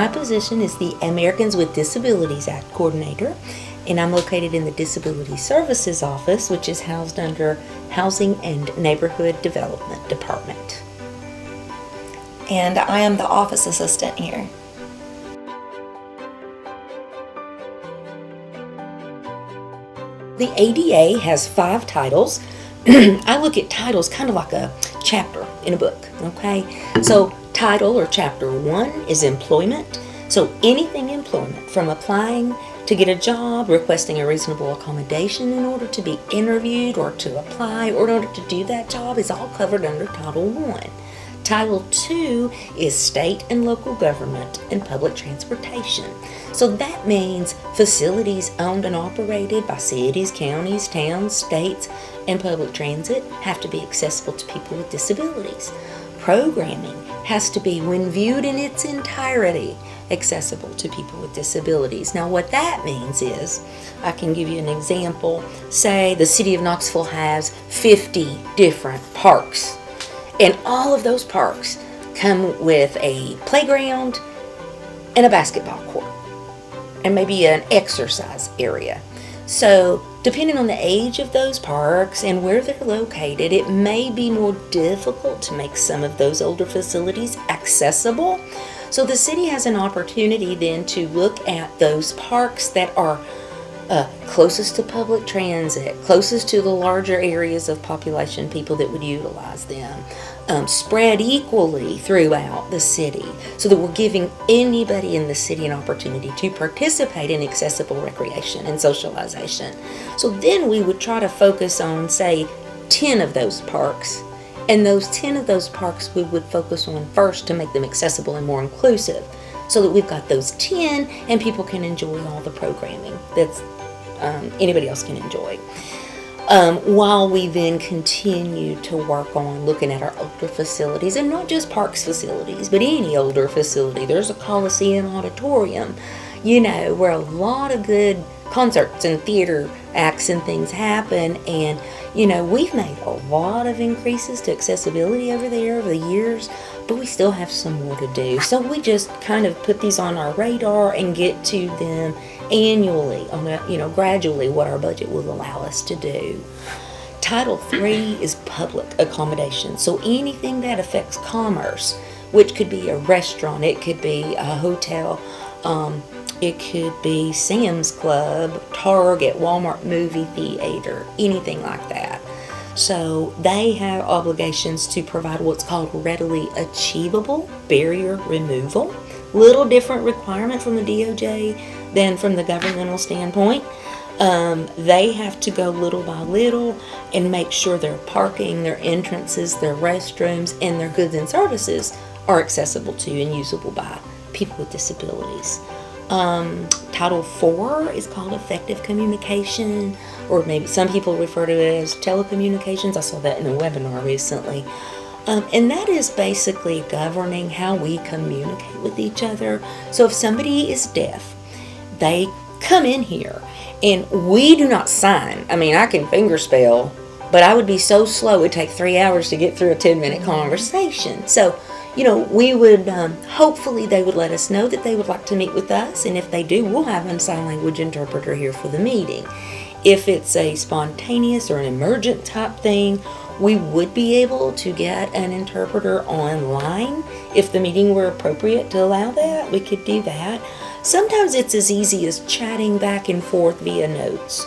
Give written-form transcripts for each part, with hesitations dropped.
my position is the Americans with Disabilities Act Coordinator, and I'm located in the Disability Services Office, which is housed under Housing and Neighborhood Development Department. And I am the office assistant here. The ADA has 5 titles. I look at titles kind of like a chapter in a book, okay? So title or chapter 1 is employment. So anything employment, from applying to get a job, requesting a reasonable accommodation in order to be interviewed or to apply or in order to do that job, is all covered under Title 1. Title 2 is state and local government and public transportation. So that means facilities owned and operated by cities, counties, towns, states, and public transit have to be accessible to people with disabilities. Programming has to be, when viewed in its entirety, accessible to people with disabilities. Now what that means is, I can give you an example. Say the city of Knoxville has 50 different parks, and all of those parks come with a playground and a basketball court and maybe an exercise area. So depending on the age of those parks and where they're located, it may be more difficult to make some of those older facilities accessible. So the city has an opportunity then to look at those parks that are closest to public transit, closest to the larger areas of population, people that would utilize them, spread equally throughout the city, so that we're giving anybody in the city an opportunity to participate in accessible recreation and socialization. So then we would try to focus on, say, 10 of those parks, and those 10 of those parks we would focus on first to make them accessible and more inclusive, so that we've got those 10 and people can enjoy all the programming that's anybody else can enjoy. While we then continue to work on looking at our older facilities, and not just parks facilities, but any older facility. There's a Coliseum auditorium, where a lot of good concerts and theater acts and things happen, and we've made a lot of increases to accessibility over there over the years, but we still have some more to do. So we just kind of put these on our radar and get to them annually, gradually, what our budget will allow us to do. Title 3 is public accommodation. So anything that affects commerce, which could be a restaurant, it could be a hotel, it could be Sam's Club, Target, Walmart, movie theater, anything like that. So they have obligations to provide what's called readily achievable barrier removal. Little different requirement from the DOJ than from the governmental standpoint. They have to go little by little and make sure their parking, their entrances, their restrooms, and their goods and services are accessible to and usable by people with disabilities. Title 4 is called effective communication, or maybe some people refer to it as telecommunications. I saw that in a webinar recently. And that is basically governing how we communicate with each other. So if somebody is deaf, they come in here and we do not sign. I mean, I can fingerspell, but I would be so slow, it would take 3 hours to get through a 10-minute conversation. So, we would, hopefully they would let us know that they would like to meet with us, and if they do, we'll have a sign language interpreter here for the meeting. If it's a spontaneous or an emergent type thing, we would be able to get an interpreter online. If the meeting were appropriate to allow that, we could do that. Sometimes it's as easy as chatting back and forth via notes,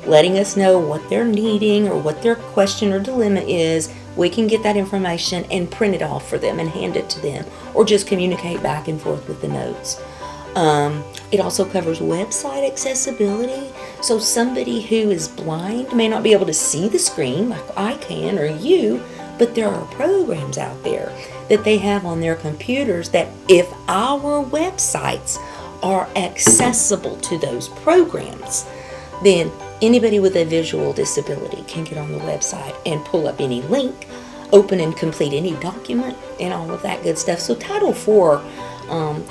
letting us know what they're needing or what their question or dilemma is. We can get that information and print it off for them and hand it to them, or just communicate back and forth with the notes. It also covers website accessibility. So somebody who is blind may not be able to see the screen like I can or you, but there are programs out there that they have on their computers that if our websites are accessible to those programs, then anybody with a visual disability can get on the website and pull up any link, open and complete any document, and all of that good stuff. So Title 4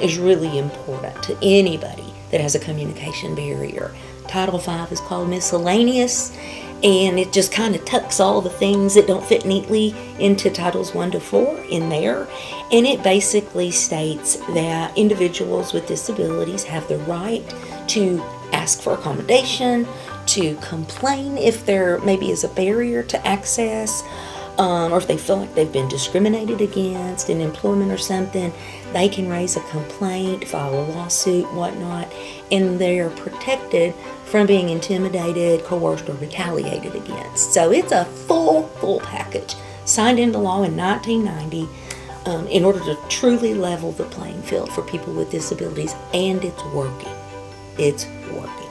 is really important to anybody that has a communication barrier. Title 5 is called miscellaneous, And it just kind of tucks all the things that don't fit neatly into Titles 1 to 4 in there. And it basically states that individuals with disabilities have the right to ask for accommodation, to complain if there maybe is a barrier to access, or if they feel like they've been discriminated against in employment or something. They can raise a complaint, file a lawsuit, whatnot, and they're protected from being intimidated, coerced, or retaliated against. So it's a full package signed into law in 1990 in order to truly level the playing field for people with disabilities, and it's working. It's working.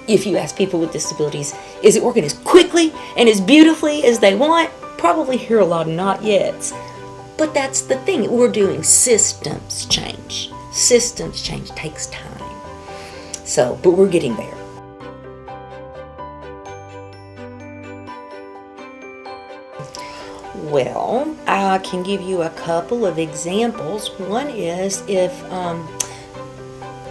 If you ask people with disabilities, is it working as quickly and as beautifully as they want? Probably hear a lot of not yets. But that's the thing. We're doing systems change. Systems change takes time. So, but we're getting there. Well, I can give you a couple of examples. One is if,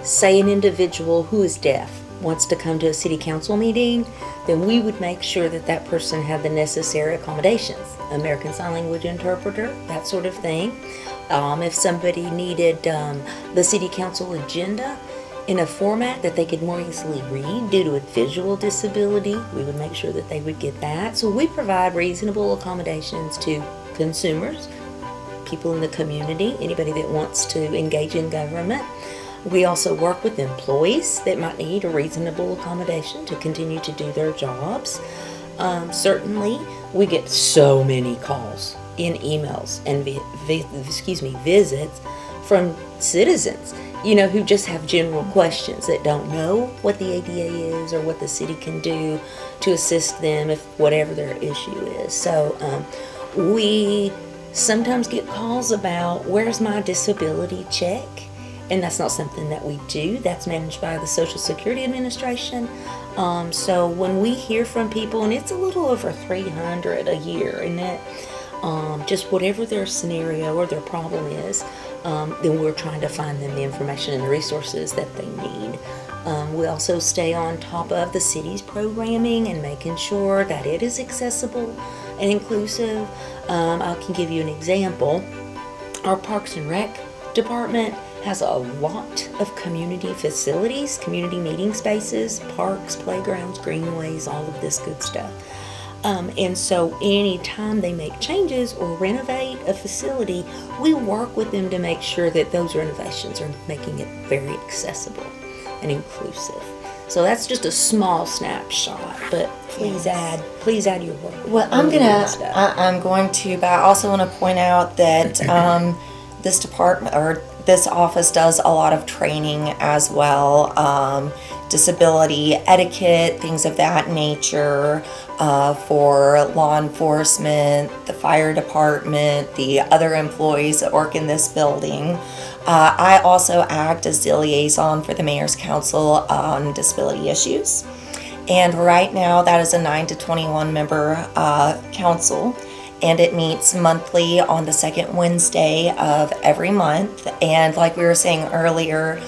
say, an individual who is deaf wants to come to a city council meeting, then we would make sure that that person had the necessary accommodations, American Sign Language interpreter, that sort of thing. If somebody needed the city council agenda in a format that they could more easily read due to a visual disability, we would make sure that they would get that. So we provide reasonable accommodations to consumers, people in the community, anybody that wants to engage in government. We also work with employees that might need a reasonable accommodation to continue to do their jobs. Certainly, we get so many calls in emails and visits from citizens, who just have general questions that don't know what the ADA is or what the city can do to assist them if whatever their issue is. So we sometimes get calls about, where's my disability check? And that's not something that we do. That's managed by the Social Security Administration. So when we hear from people, and it's a little over 300 a year, isn't it? Just whatever their scenario or their problem is, then we're trying to find them the information and the resources that they need. We also stay on top of the city's programming and making sure that it is accessible and inclusive. I can give you an example. Our Parks and Rec department has a lot of community facilities, community meeting spaces, parks, playgrounds, greenways, all of this good stuff. And so anytime they make changes or renovate a facility, we work with them to make sure that those renovations are making it very accessible and inclusive. So that's just a small snapshot, but please add your work. Well, I'm going to, but I also want to point out that this department or this office does a lot of training as well, disability etiquette, things of that nature, for law enforcement, the fire department, the other employees that work in this building. I also act as the liaison for the Mayor's Council on Disability Issues. And right now that is a 9 to 21 member council. And it meets monthly on the second Wednesday of every month. And like we were saying earlier,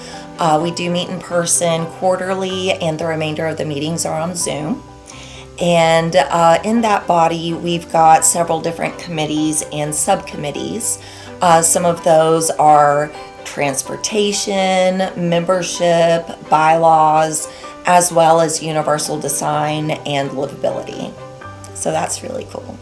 we do meet in person quarterly, and the remainder of the meetings are on Zoom. And in that body, we've got several different committees and subcommittees. Some of those are transportation, membership, bylaws, as well as universal design and livability. So that's really cool.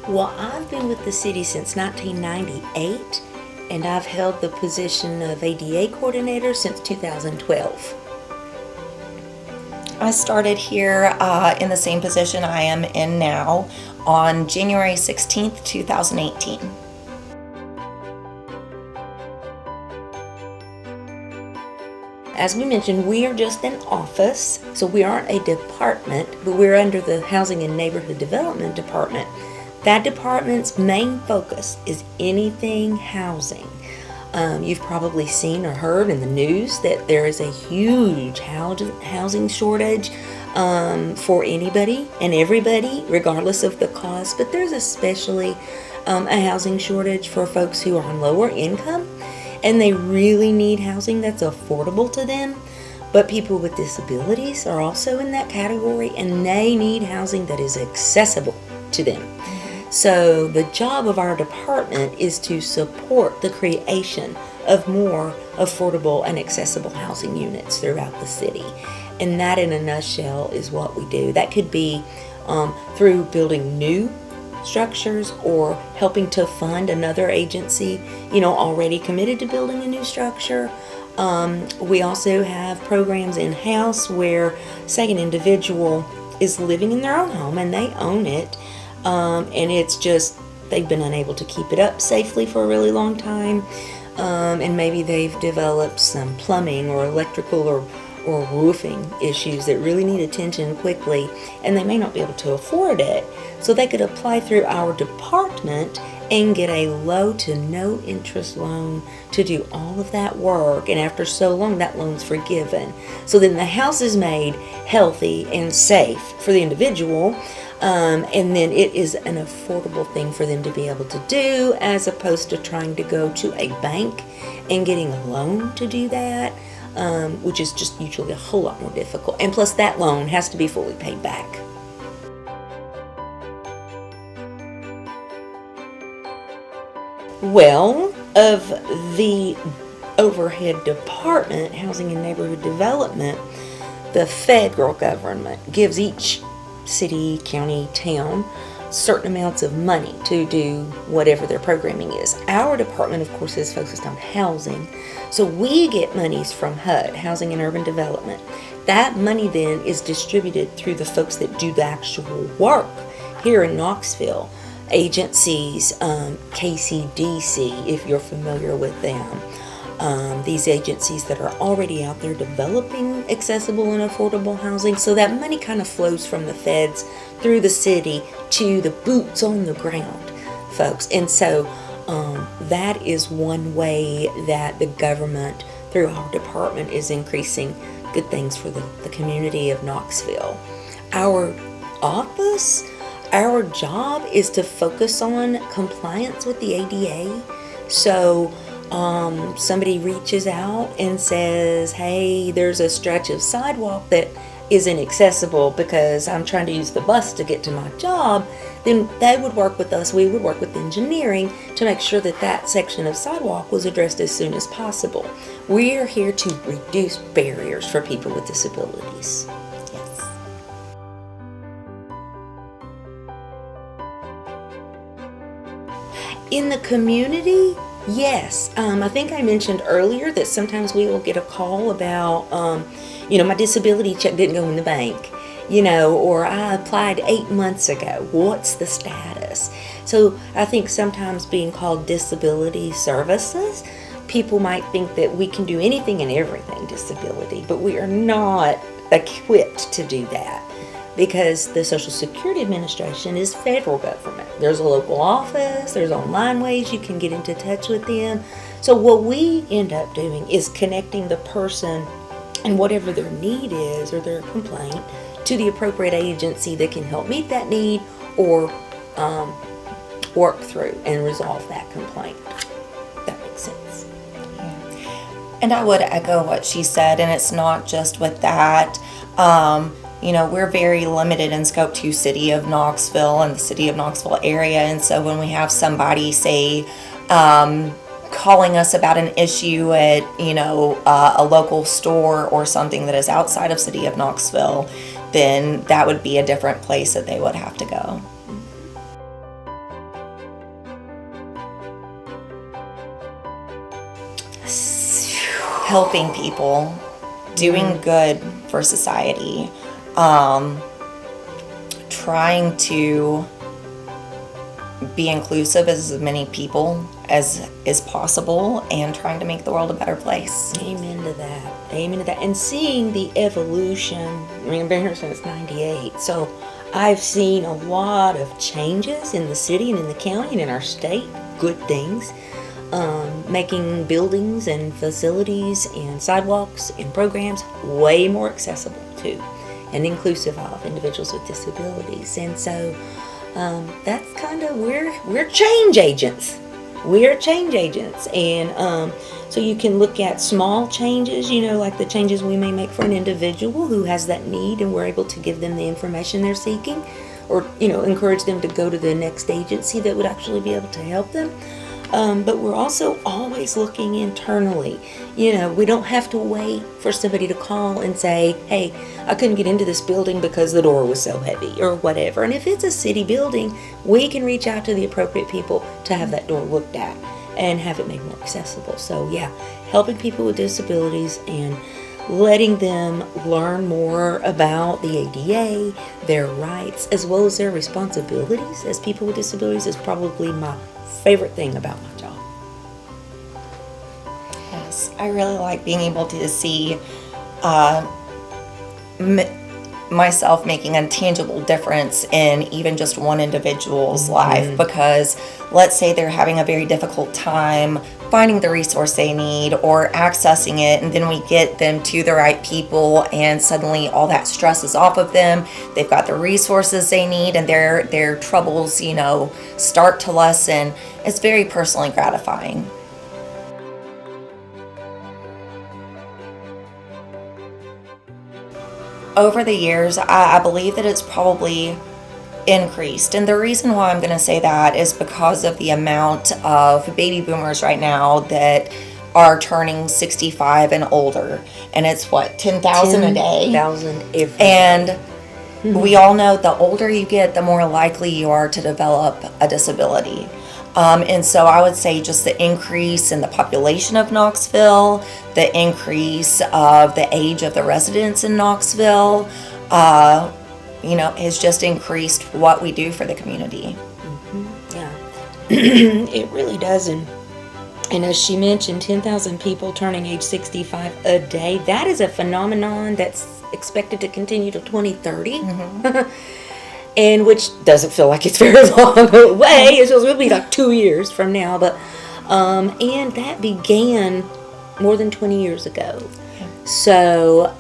Well, I've been with the city since 1998, and I've held the position of ADA coordinator since 2012. I started here in the same position I am in now on January 16th, 2018. As we mentioned, we are just an office, so we aren't a department, but we're under the Housing and Neighborhood Development Department. That department's main focus is anything housing. You've probably seen or heard in the news that there is a huge housing shortage for anybody and everybody, regardless of the cost, but there's especially a housing shortage for folks who are on lower income and they really need housing that's affordable to them. But people with disabilities are also in that category, and they need housing that is accessible to them. So the job of our department is to support the creation of more affordable and accessible housing units throughout the city. And that, in a nutshell, is what we do. That could be through building new structures or helping to fund another agency, already committed to building a new structure. We also have programs in-house where, say, an individual is living in their own home and they own it, and it's just they've been unable to keep it up safely for a really long time, and maybe they've developed some plumbing or electrical or roofing issues that really need attention quickly, and they may not be able to afford it. So they could apply through our department and get a low to no interest loan to do all of that work, and after so long that loan's forgiven. So then the house is made healthy and safe for the individual, and then it is an affordable thing for them to be able to do, as opposed to trying to go to a bank and getting a loan to do that, which is just usually a whole lot more difficult. And plus that loan has to be fully paid back. Well, of the overhead department, Housing and Neighborhood Development, the federal government gives each city, county, town certain amounts of money to do whatever their programming is. Our department, of course, is focused on housing, so we get monies from HUD, Housing and Urban Development. That money then is distributed through the folks that do the actual work here in Knoxville. Agencies, KCDC, if you're familiar with them. These agencies that are already out there developing accessible and affordable housing. So that money kind of flows from the feds through the city to the boots on the ground folks. And so that is one way that the government, through our department, is increasing good things for the community of Knoxville. Our office, our job is to focus on compliance with the ADA. So somebody reaches out and says, hey, there's a stretch of sidewalk that isn't accessible because I'm trying to use the bus to get to my job, then they would work with us. We would work with engineering to make sure that that section of sidewalk was addressed as soon as possible. We are here to reduce barriers for people with disabilities. Yes. In the community, yes. I think I mentioned earlier that sometimes we will get a call about, my disability check didn't go in the bank, or I applied 8 months ago. What's the status? So I think sometimes being called disability services, people might think that we can do anything and everything disability, but we are not equipped to do that, because the Social Security Administration is federal government. There's a local office, there's online ways you can get into touch with them. So what we end up doing is connecting the person and whatever their need is or their complaint to the appropriate agency that can help meet that need or work through and resolve that complaint. That makes sense. Yeah. And I would echo what she said, and it's not just with that. We're very limited in scope to City of Knoxville and the City of Knoxville area. And so when we have somebody, say, calling us about an issue at, a local store or something that is outside of City of Knoxville, then that would be a different place that they would have to go. Helping people, doing good for society. Trying to be inclusive as many people as is possible, and trying to make the world a better place. Amen to that. Amen to that. And seeing the evolution. I've been here since '98, so I've seen a lot of changes in the city and in the county and in our state. Good things. Making buildings and facilities and sidewalks and programs way more accessible too, and inclusive of individuals with disabilities. And so that's kind of, we're change agents. we are change agents. And so you can look at small changes, like the changes we may make for an individual who has that need, and we're able to give them the information they're seeking, or encourage them to go to the next agency that would actually be able to help them. But we're also always looking internally. We don't have to wait for somebody to call and say, hey, I couldn't get into this building because the door was so heavy or whatever. And if it's a city building, we can reach out to the appropriate people to have that door looked at and have it made more accessible. So yeah, helping people with disabilities and letting them learn more about the ADA, their rights, as well as their responsibilities as people with disabilities is probably my favorite thing about my job. Yes, I really like being able to see myself making a tangible difference in even just one individual's life, because let's say they're having a very difficult time finding the resource they need or accessing it, and then we get them to the right people and suddenly all that stress is off of them. They've got the resources they need and their troubles, start to lessen. It's very personally gratifying. Over the years, I believe that it's probably increased. And the reason why I'm going to say that is because of the amount of baby boomers right now that are turning 65 and older. And it's 10,000 a day? 10,000 every And day. We all know the older you get, the more likely you are to develop a disability. And so I would say just the increase in the population of Knoxville, the increase of the age of the residents in Knoxville, has just increased what we do for the community. Yeah, it really does. And as she mentioned, 10,000 people turning age 65 a day. That is a phenomenon that's expected to continue to 2030. And which doesn't feel like it's very long away. It will be like 2 years from now. But and that began more than 20 years ago. So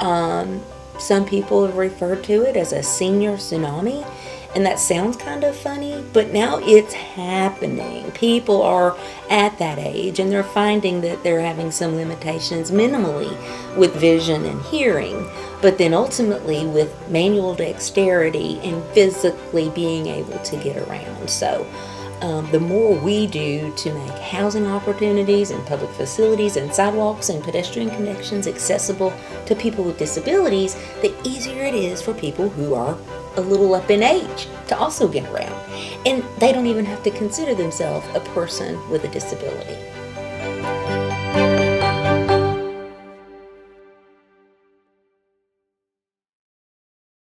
some people have referred to it as a senior tsunami, and that sounds kind of funny, but now it's happening. People are at that age, and they're finding that they're having some limitations minimally with vision and hearing, but then ultimately with manual dexterity and physically being able to get around. So the more we do to make housing opportunities and public facilities and sidewalks and pedestrian connections accessible to people with disabilities, the easier it is for people who are a little up in age to also get around. And they don't even have to consider themselves a person with a disability.